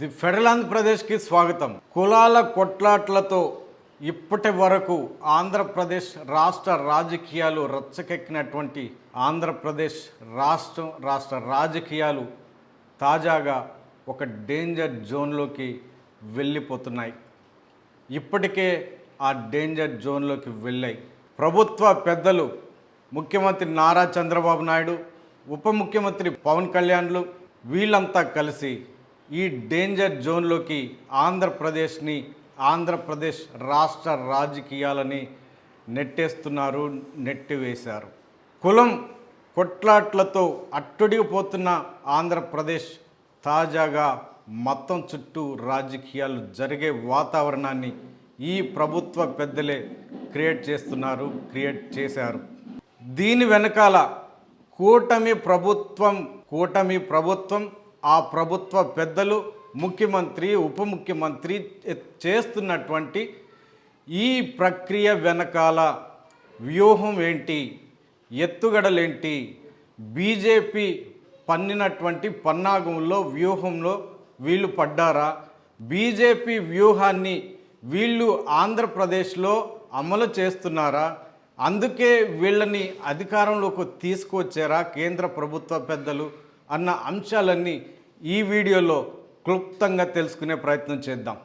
The federal ఆంధ్రప్రదేశ్కి స్వాగతం. కులాల కొట్లాట్లతో ఇప్పటి వరకు ఆంధ్రప్రదేశ్ రాష్ట్ర రాజకీయాలు రచ్చకెక్కినటువంటి ఆంధ్రప్రదేశ్ రాష్ట్ర రాజకీయాలు తాజాగా ఒక డేంజర్ జోన్లోకి వెళ్ళిపోతున్నాయి. ఇప్పటికే ఆ డేంజర్ జోన్లోకి వెళ్ళాయి. ప్రభుత్వ పెద్దలు ముఖ్యమంత్రి నారా చంద్రబాబు నాయుడు, ఉప ముఖ్యమంత్రి పవన్ కళ్యాణ్లు వీళ్ళంతా కలిసి ఈ డేంజర్ జోన్లోకి ఆంధ్రప్రదేశ్ రాష్ట్ర రాజకీయాలని నెట్టివేశారు. కులం కొట్లాట్లతో అట్టుడిగిపోతున్న ఆంధ్రప్రదేశ్ తాజాగా మొత్తం చుట్టూ రాజకీయాలు జరిగే వాతావరణాన్ని ఈ ప్రభుత్వ పెద్దలే క్రియేట్ చేశారు. దీని వెనకాల కూటమి ప్రభుత్వం ఆ ప్రభుత్వ పెద్దలు, ముఖ్యమంత్రి, ఉప ముఖ్యమంత్రి చేస్తున్నటువంటి ఈ ప్రక్రియ వెనకాల వ్యూహం ఏంటి, ఎత్తుగడలేంటి, బీజేపీ పన్నినటువంటి వ్యూహంలో వీళ్ళు పడ్డారా, బీజేపీ వ్యూహాన్ని వీళ్ళు ఆంధ్రప్రదేశ్లో అమలు చేస్తున్నారా, అందుకే వీళ్ళని అధికారంలోకి తీసుకువచ్చారా కేంద్ర ప్రభుత్వ పెద్దలు అన్న అంశాలన్నీ ఈ వీడియోలో క్లుప్తంగా తెలుసుకునే ప్రయత్నం చేద్దాం.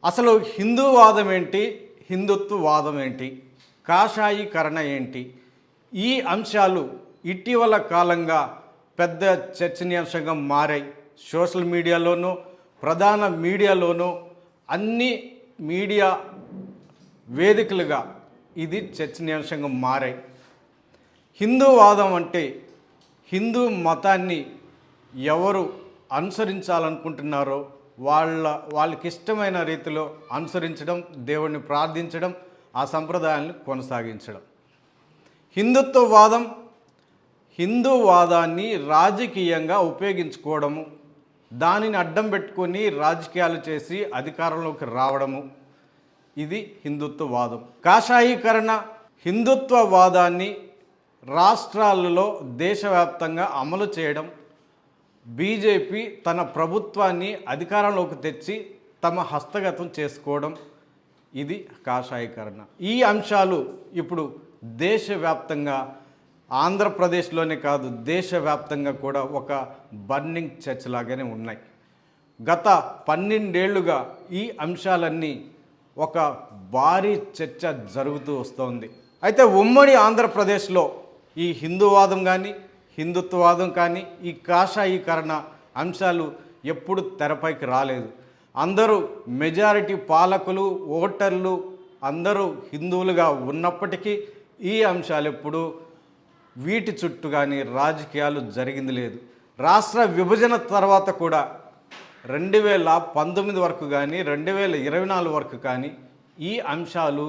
అసలు హిందూవాదం ఏంటి, హిందుత్వవాదం ఏంటి, కాషాయీకరణ ఏంటి, ఈ అంశాలు ఇటీవల కాలంగా పెద్ద చర్చనీయాంశంగా మారాయి. సోషల్ మీడియాలోనూ, ప్రధాన మీడియాలోనూ, అన్ని మీడియా వేదికలుగా ఇది చర్చనీయాంశంగా మారాయి. హిందూవాదం అంటే హిందూ మతాన్ని ఎవరు అనుసరించాలనుకుంటున్నారో వాళ్ళకి ఇష్టమైన రీతిలో అనుసరించడం, దేవుణ్ణి ప్రార్థించడం, ఆ సంప్రదాయాలను కొనసాగించడం. హిందూవాదాన్ని రాజకీయంగా ఉపయోగించుకోవడము, దానిని అడ్డం పెట్టుకొని రాజకీయాలు చేసి అధికారంలోకి రావడము, ఇది హిందుత్వవాదం. కాషాయీకరణ హిందుత్వవాదాన్ని రాష్ట్రాలలో దేశవ్యాప్తంగా అమలు చేయడం, బీజేపీ తన ప్రభుత్వాన్ని అధికారంలోకి తెచ్చి తమ హస్తగతం చేసుకోవడం, ఇది కాషాయీకరణ. ఈ అంశాలు ఇప్పుడు దేశవ్యాప్తంగా, ఆంధ్రప్రదేశ్లోనే కాదు దేశవ్యాప్తంగా కూడా ఒక బర్నింగ్ చర్చ లాగానే ఉన్నాయి. గత 12 ఏళ్లుగా ఈ అంశాలన్నీ ఒక భారీ చర్చ జరుగుతూ వస్తోంది. అయితే ఉమ్మడి ఆంధ్రప్రదేశ్లో ఈ హిందూవాదం కానీ, హిందుత్వవాదం కానీ, ఈ కాషాయీకరణ అంశాలు ఎప్పుడు తెరపైకి రాలేదు. అందరూ మెజారిటీ పాలకులు, ఓటర్లు అందరూ హిందువులుగా ఉన్నప్పటికీ ఈ అంశాలు ఎప్పుడు వీటి చుట్టూ కానీ రాజకీయాలు జరిగింది లేదు. రాష్ట్ర విభజన తర్వాత కూడా 2019 వరకు కానీ 2024 వరకు కానీ ఈ అంశాలు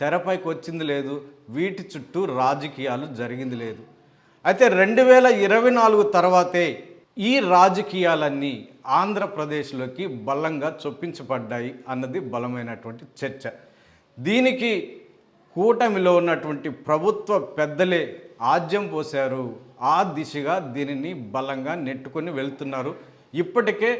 తెరపైకి వచ్చింది లేదు, వీటి చుట్టూ రాజకీయాలు జరిగింది లేదు. అయితే 2024 తర్వాతే ఈ రాజకీయాలన్నీ ఆంధ్రప్రదేశ్లోకి బలంగా చొప్పించబడ్డాయి అన్నది బలమైనటువంటి చర్చ. దీనికి కూటమిలో ఉన్నటువంటి ప్రభుత్వ పెద్దలే ఆజ్యం పోశారు. ఆ దిశగా దీనిని బలంగా నెట్టుకొని వెళ్తున్నారు. ఇప్పటికే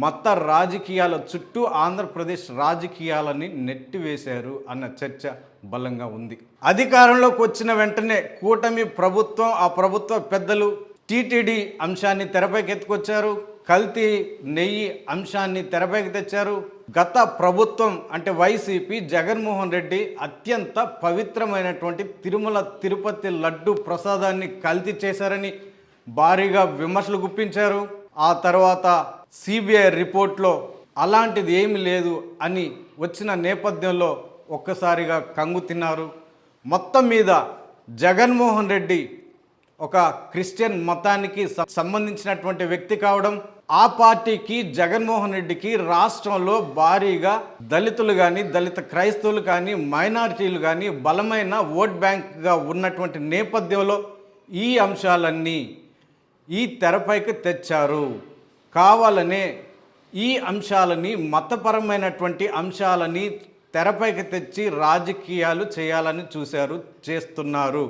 మత రాజకీయాల చుట్టూ ఆంధ్రప్రదేశ్ రాజకీయాలని నెట్టివేశారు అన్న చర్చ బలంగా ఉంది. అధికారంలోకి వచ్చిన వెంటనే కూటమి ప్రభుత్వం, ఆ ప్రభుత్వ పెద్దలు టీటీడీ అంశాన్ని తెరపైకి ఎత్తుకొచ్చారు, కల్తీ నెయ్యి అంశాన్ని తెరపైకి తెచ్చారు. గత ప్రభుత్వం అంటే వైసీపీ, జగన్మోహన్ రెడ్డి అత్యంత పవిత్రమైనటువంటి తిరుమల తిరుపతి లడ్డు ప్రసాదాన్ని కల్తీ చేశారని భారీగా విమర్శలు గుప్పించారు. ఆ తర్వాత సిబిఐ రిపోర్ట్లో అలాంటిది ఏమీ లేదు అని వచ్చిన నేపథ్యంలో ఒక్కసారిగా కంగు తిన్నారు. మొత్తం మీద జగన్మోహన్ రెడ్డి ఒక క్రిస్టియన్ మతానికి సంబంధించినటువంటి వ్యక్తి కావడం, ఆ పార్టీకి, జగన్మోహన్ రెడ్డికి రాష్ట్రంలో భారీగా దళితులు కానీ, దళిత క్రైస్తవులు కానీ, మైనారిటీలు కానీ బలమైన ఓట్ బ్యాంక్గా ఉన్నటువంటి నేపథ్యంలో ఈ అంశాలన్నీ ఈ తెరపైకి తెచ్చారు. కావాలనే ఈ అంశాలని, మతపరమైనటువంటి అంశాలని తెరపైకి తెచ్చి రాజకీయాలు చేయాలని చేస్తున్నారు.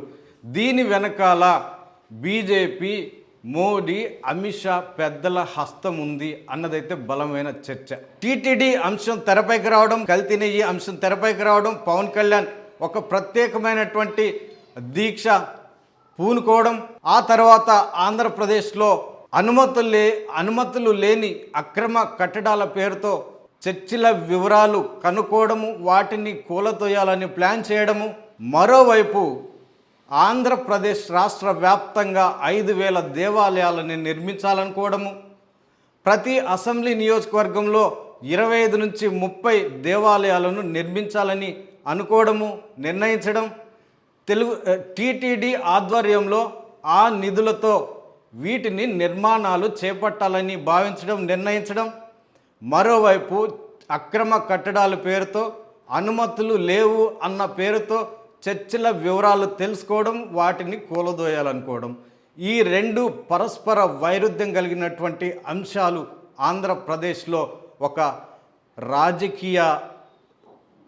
దీని వెనకాల బీజేపీ, మోడీ, అమిత్ షా పెద్దల హస్తం ఉంది అన్నదైతే బలమైన చర్చ. టీటీడీ అంశం తెరపైకి రావడం, కల్తీ నెయ్యి అంశం తెరపైకి రావడం, పవన్ కళ్యాణ్ ఒక ప్రత్యేకమైనటువంటి దీక్ష పూనుకోవడం, ఆ తర్వాత ఆంధ్రప్రదేశ్లో అనుమతులు లేని అక్రమ కట్టడాల పేరుతో చర్చిల వివరాలు కనుక్కోవడము, వాటిని కూలతోయాలని ప్లాన్ చేయడము, మరోవైపు ఆంధ్రప్రదేశ్ రాష్ట్ర వ్యాప్తంగా 5,000 దేవాలయాలని నిర్మించాలనుకోవడము, ప్రతి అసెంబ్లీ నియోజకవర్గంలో 25 నుంచి 30 దేవాలయాలను నిర్మించాలని అనుకోవడము, నిర్ణయించడం, టీటీడీ ఆధ్వర్యంలో ఆ నిధులతో వీటిని నిర్మాణాలు చేపట్టాలని భావించడం, నిర్ణయించడం, మరోవైపు అక్రమ కట్టడాల పేరుతో, అనుమతులు లేవు అన్న పేరుతో చర్చిల వివరాలు తెలుసుకోవడం, వాటిని కూలదోయాలనుకోవడం, ఈ రెండు పరస్పర వైరుధ్యం కలిగినటువంటి అంశాలు ఆంధ్రప్రదేశ్లో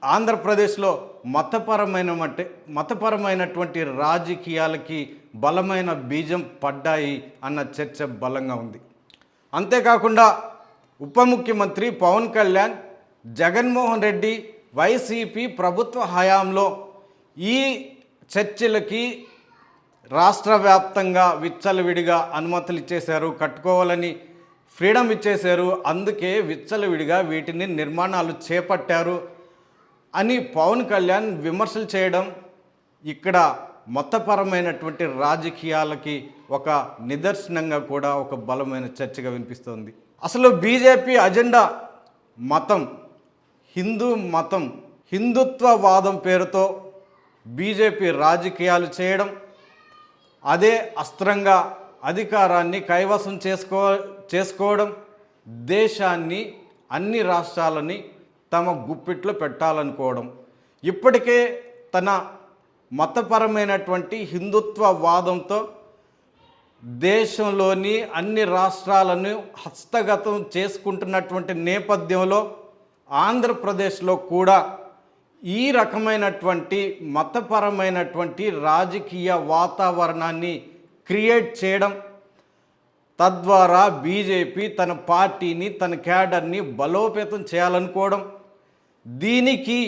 ఆంధ్రప్రదేశ్లో మతపరమైనటువంటి రాజకీయాలకి బలమైన బీజం పడ్డాయి అన్న చర్చ బలంగా ఉంది. అంతేకాకుండా ఉప ముఖ్యమంత్రి పవన్ కళ్యాణ్, జగన్మోహన్ రెడ్డి, వైసీపీ ప్రభుత్వ హయాంలో ఈ చర్చిలకి రాష్ట్ర వ్యాప్తంగా విచ్చలవిడిగా అనుమతులు ఇచ్చేశారు, కట్టుకోవాలని ఫ్రీడమ్ ఇచ్చేశారు, అందుకే విచ్చలవిడిగా వీటిని నిర్మాణాలు చేపట్టారు అని పవన్ కళ్యాణ్ విమర్శలు చేయడం ఇక్కడ మతపరమైనటువంటి రాజకీయాలకి ఒక నిదర్శనంగా కూడా ఒక బలమైన చర్చగా వినిపిస్తోంది. అసలు బీజేపీ అజెండా మతం, హిందుత్వవాదం పేరుతో బీజేపీ రాజకీయాలు చేయడం, అదే అస్త్రంగా అధికారాన్ని కైవసం చేసుకోవడం, దేశాన్ని, అన్ని రాష్ట్రాలని తమ గుప్పిట్లో పెట్టాలనుకోవడం, ఇప్పటికే తన మతపరమైనటువంటి హిందుత్వవాదంతో దేశంలోని అన్ని రాష్ట్రాలను హస్తగతం చేసుకుంటున్నటువంటి నేపథ్యంలో ఆంధ్రప్రదేశ్లో కూడా ఈ రకమైనటువంటి మతపరమైనటువంటి రాజకీయ వాతావరణాన్ని క్రియేట్ చేయడం, తద్వారా బీజేపీ తన పార్టీని, తన క్యాడర్ని బలోపేతం చేయాలనుకోవడం, దీనికి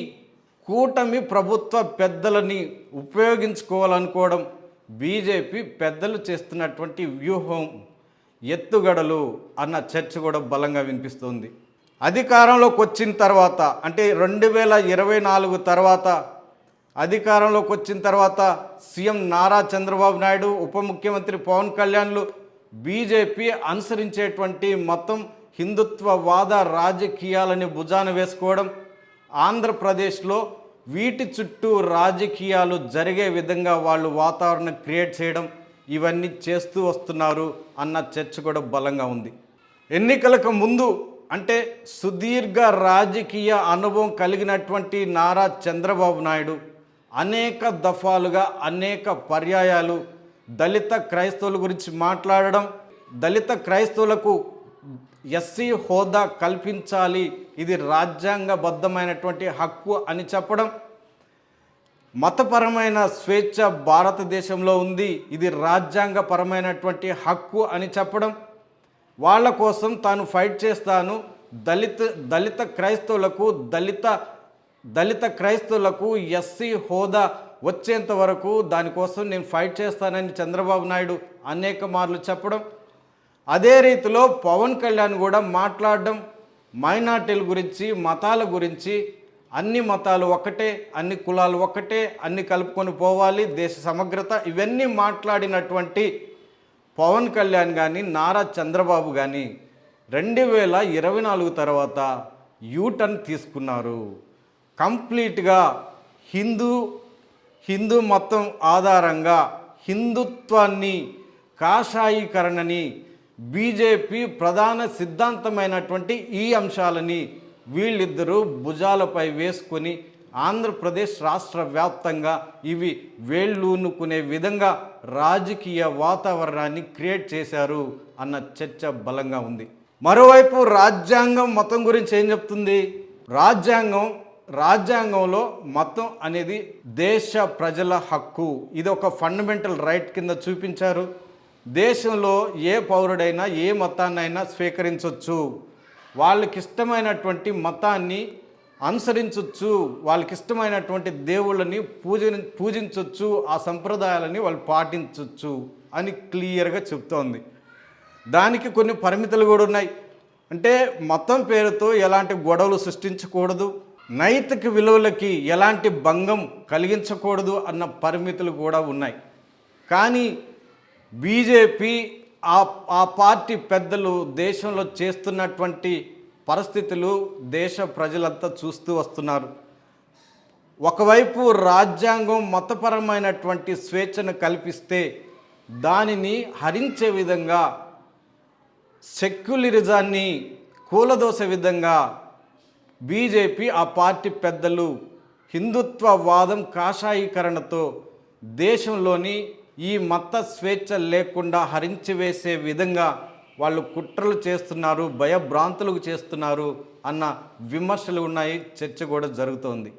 కూటమి ప్రభుత్వ పెద్దలని ఉపయోగించుకోవాలనుకోవడం బీజేపీ పెద్దలు చేస్తున్నటువంటి వ్యూహం, ఎత్తుగడలు అన్న చర్చ కూడా బలంగా వినిపిస్తుంది. అధికారంలోకి వచ్చిన తర్వాత, అంటే 2024 తర్వాత అధికారంలోకి వచ్చిన తర్వాత సీఎం నారా చంద్రబాబు నాయుడు, ఉప ముఖ్యమంత్రి పవన్ కళ్యాణ్లు బీజేపీ అనుసరించేటువంటి మతం, హిందుత్వవాద రాజకీయాలని భుజాన వేసుకోవడం, ఆంధ్రప్రదేశ్లో వీటి చుట్టూ రాజకీయాలు జరిగే విధంగా వాళ్ళు వాతావరణం క్రియేట్ చేయడం, ఇవన్నీ చేస్తూ వస్తున్నారు అన్న చర్చ కూడా బలంగా ఉంది. ఎన్నికలకు ముందు, అంటే సుదీర్ఘ రాజకీయ అనుభవం కలిగినటువంటి నారా చంద్రబాబు నాయుడు అనేక దఫాలుగా, అనేక పర్యాయాలు దళిత క్రైస్తవుల గురించి మాట్లాడడం, దళిత క్రైస్తవులకు ఎస్సీ హోదా కల్పించాలి, ఇది రాజ్యాంగబద్ధమైనటువంటి హక్కు అని చెప్పడం, మతపరమైన స్వేచ్ఛ భారతదేశంలో ఉంది, ఇది రాజ్యాంగపరమైనటువంటి హక్కు అని చెప్పడం, వాళ్ళ కోసం తాను ఫైట్ చేస్తాను, దళిత క్రైస్తవులకు ఎస్సీ హోదా వచ్చేంత వరకు దానికోసం నేను ఫైట్ చేస్తానని చంద్రబాబు నాయుడు అనేక మార్లు చెప్పడం, అదే రీతిలో పవన్ కళ్యాణ్ కూడా మాట్లాడడం, మైనార్టీల గురించి, మతాల గురించి, అన్ని మతాలు ఒకటే, అన్ని కులాలు ఒకటే, అన్ని కలుపుకొని పోవాలి, దేశ సమగ్రత, ఇవన్నీ మాట్లాడినటువంటి పవన్ కళ్యాణ్ కానీ, నారా చంద్రబాబు కానీ 2024 తర్వాత యూటర్న్ తీసుకున్నారు. కంప్లీట్గా హిందూ మతం ఆధారంగా హిందుత్వాన్ని, కాషాయీకరణని, బీజేపీ ప్రధాన సిద్ధాంతమైనటువంటి ఈ అంశాలని వీళ్ళిద్దరూ భుజాలపై వేసుకొని ఆంధ్రప్రదేశ్ రాష్ట్ర వ్యాప్తంగా ఇవి వేళ్ళూనుకునే విధంగా రాజకీయ వాతావరణాన్ని క్రియేట్ చేశారు అన్న చర్చ బలంగా ఉంది. మరోవైపు రాజ్యాంగం మతం గురించి ఏం చెప్తుంది? రాజ్యాంగంలో మతం అనేది దేశ ప్రజల హక్కు, ఇది ఒక ఫండమెంటల్ రైట్ కింద చూపించారు. దేశంలో ఏ పౌరుడైనా ఏ మతాన్నైనా స్వీకరించవచ్చు, వాళ్ళకి ఇష్టమైనటువంటి మతాన్ని అనుసరించవచ్చు, వాళ్ళకి ఇష్టమైనటువంటి దేవుళ్ళని పూజించవచ్చు, ఆ సంప్రదాయాలని వాళ్ళు పాటించవచ్చు అని క్లియర్గా చెప్తోంది. దానికి కొన్ని పరిమితులు కూడా ఉన్నాయి. అంటే మతం పేరుతో ఎలాంటి గొడవలు సృష్టించకూడదు, నైతిక విలువలకి ఎలాంటి భంగం కలిగించకూడదు అన్న పరిమితులు కూడా ఉన్నాయి. కానీ బీజేపీ ఆ పార్టీ పెద్దలు దేశంలో చేస్తున్నటువంటి పరిస్థితులు దేశ ప్రజలంతా చూస్తూ వస్తున్నారు. ఒకవైపు రాజ్యాంగం మతపరమైనటువంటి స్వేచ్ఛను కల్పిస్తే దానిని హరించే విధంగా, సెక్యులరిజాన్ని కూలదోసే విధంగా బీజేపీ ఆ పార్టీ పెద్దలు హిందుత్వవాదం కాషాయీకరణతో దేశంలోని ఈ మత స్వేచ్ఛ లేకుండా హరించివేసే విధంగా వాళ్ళు కుట్రలు చేస్తున్నారు, భయభ్రాంతులకు చేస్తున్నారు అన్న విమర్శలు ఉన్నాయి, చర్చ కూడా జరుగుతోంది.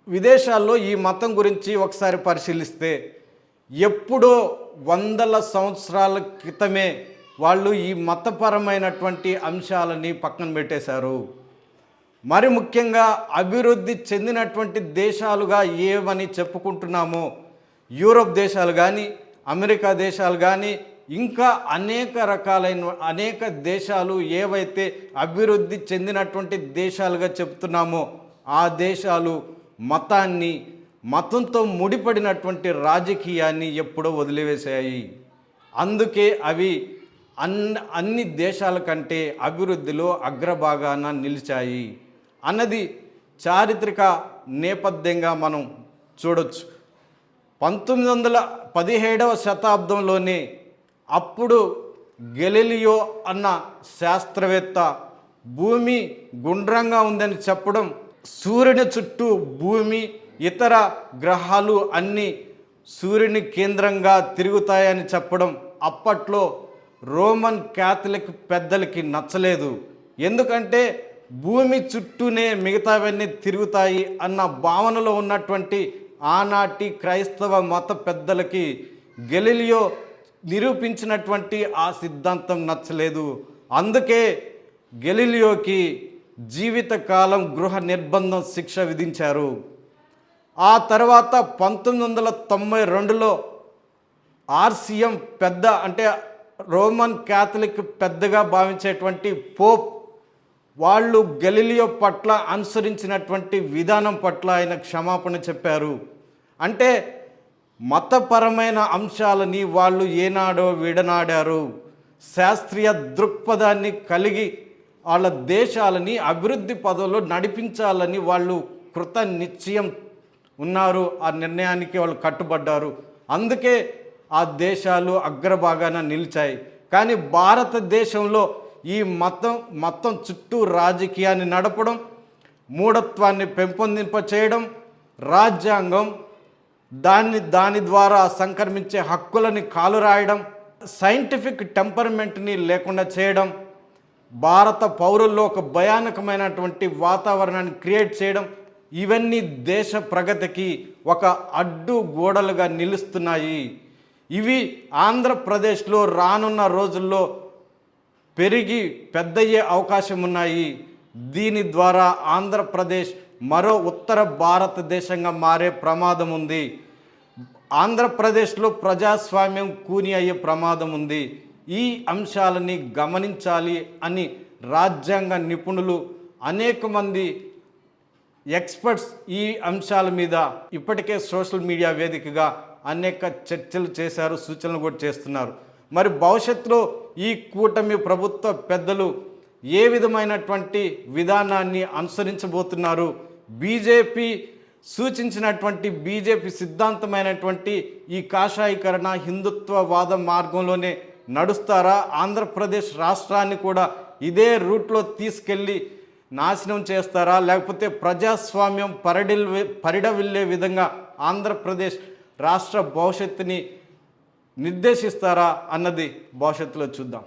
విదేశాల్లో ఈ మతం గురించి ఒకసారి పరిశీలిస్తే ఎప్పుడో వందల సంవత్సరాల క్రితమే వాళ్ళు ఈ మతపరమైనటువంటి అంశాలని పక్కన పెట్టేశారు. మరి ముఖ్యంగా అభివృద్ధి చెందినటువంటి దేశాలుగా ఏమని చెప్పుకుంటున్నామో యూరోప్ దేశాలు కానీ, అమెరికా దేశాలు కానీ, ఇంకా అనేక దేశాలు ఏవైతే అభివృద్ధి చెందినటువంటి దేశాలుగా చెప్తున్నామో ఆ దేశాలు మతంతో ముడిపడినటువంటి రాజకీయాన్ని ఎప్పుడో వదిలివేశాయి. అందుకే అవి అన్ని దేశాల కంటే అభివృద్ధిలో అగ్రభాగాన నిలిచాయి అన్నది చారిత్రక నేపథ్యంగా మనం చూడొచ్చు. 1917వ శతాబ్దంలోనే అప్పుడు గెలీలియో అన్న శాస్త్రవేత్త భూమి గుండ్రంగా ఉందని చెప్పడం, సూర్యుని చుట్టూ భూమి, ఇతర గ్రహాలు అన్నీ సూర్యుని కేంద్రంగా తిరుగుతాయని చెప్పడం అప్పట్లో రోమన్ క్యాథలిక్ పెద్దలకి నచ్చలేదు. ఎందుకంటే భూమి చుట్టూనే మిగతావన్నీ తిరుగుతాయి అన్న భావనలో ఉన్నటువంటి ఆనాటి క్రైస్తవ మత పెద్దలకి గెలీలియో నిరూపించినటువంటి ఆ సిద్ధాంతం నచ్చలేదు. అందుకే గెలీలియోకి జీవితకాలం గృహ నిర్బంధం శిక్ష విధించారు. ఆ తర్వాత 1992లో ఆర్సిఎం పెద్ద, అంటే రోమన్ క్యాథలిక్ పెద్దగా భావించేటువంటి పోప్, వాళ్ళు గెలీలియో పట్ల అనుసరించినటువంటి విధానం పట్ల ఆయన క్షమాపణ చెప్పారు. అంటే మతపరమైన అంశాలని వాళ్ళు ఏనాడో విడనాడారు. శాస్త్రీయ దృక్పథాన్ని కలిగి వాళ్ళ దేశాలని అభివృద్ధి పదంలో నడిపించాలని వాళ్ళు కృత నిశ్చయం ఉన్నారు. ఆ నిర్ణయానికి వాళ్ళు కట్టుబడ్డారు. అందుకే ఆ దేశాలు అగ్రభాగాన నిలిచాయి. కానీ భారతదేశంలో ఈ మతం చుట్టూ రాజకీయాన్ని నడపడం, మూఢత్వాన్ని పెంపొందింప చేయడం, రాజ్యాంగం దాని ద్వారా సంక్రమించే హక్కులని కాలురాయడం, సైంటిఫిక్ టెంపర్మెంట్ని లేకుండా చేయడం, భారత పౌరుల్లో ఒక భయానకమైనటువంటి వాతావరణాన్ని క్రియేట్ చేయడం, ఇవన్నీ దేశ ప్రగతికి ఒక అడ్డు గోడలుగా నిలుస్తున్నాయి. ఇవి ఆంధ్రప్రదేశ్లో రానున్న రోజుల్లో పెరిగి పెద్దయ్యే అవకాశం ఉన్నాయి. దీని ద్వారా ఆంధ్రప్రదేశ్ మరో ఉత్తర భారతదేశంగా మారే ప్రమాదం ఉంది. ఆంధ్రప్రదేశ్లో ప్రజాస్వామ్యం కూని అయ్యే ప్రమాదం ఉంది. ఈ అంశాలని గమనించాలి అని రాజ్యాంగ నిపుణులు, అనేక మంది ఎక్స్పర్ట్స్ ఈ అంశాల మీద ఇప్పటికే సోషల్ మీడియా వేదికగా అనేక చర్చలు చేశారు, సూచనలు కూడా చేస్తున్నారు. మరి భవిష్యత్తులో ఈ కూటమి ప్రభుత్వ పెద్దలు ఏ విధమైనటువంటి విధానాన్ని అనుసరించబోతున్నారు? బీజేపీ సూచించినటువంటి బీజేపీ సిద్ధాంతమైనటువంటి ఈ కాషాయీకరణ హిందుత్వవాద మార్గంలోనే నడుస్తారా? ఆంధ్రప్రదేశ్ రాష్ట్రాన్ని కూడా ఇదే రూట్లో తీసుకెళ్ళి నాశనం చేస్తారా? లేకపోతే ప్రజాస్వామ్యం పరిడవిల్లే విధంగా ఆంధ్రప్రదేశ్ రాష్ట్ర భవిష్యత్తుని నిర్దేశిస్తారా అన్నది భవిష్యత్తులో చూద్దాం.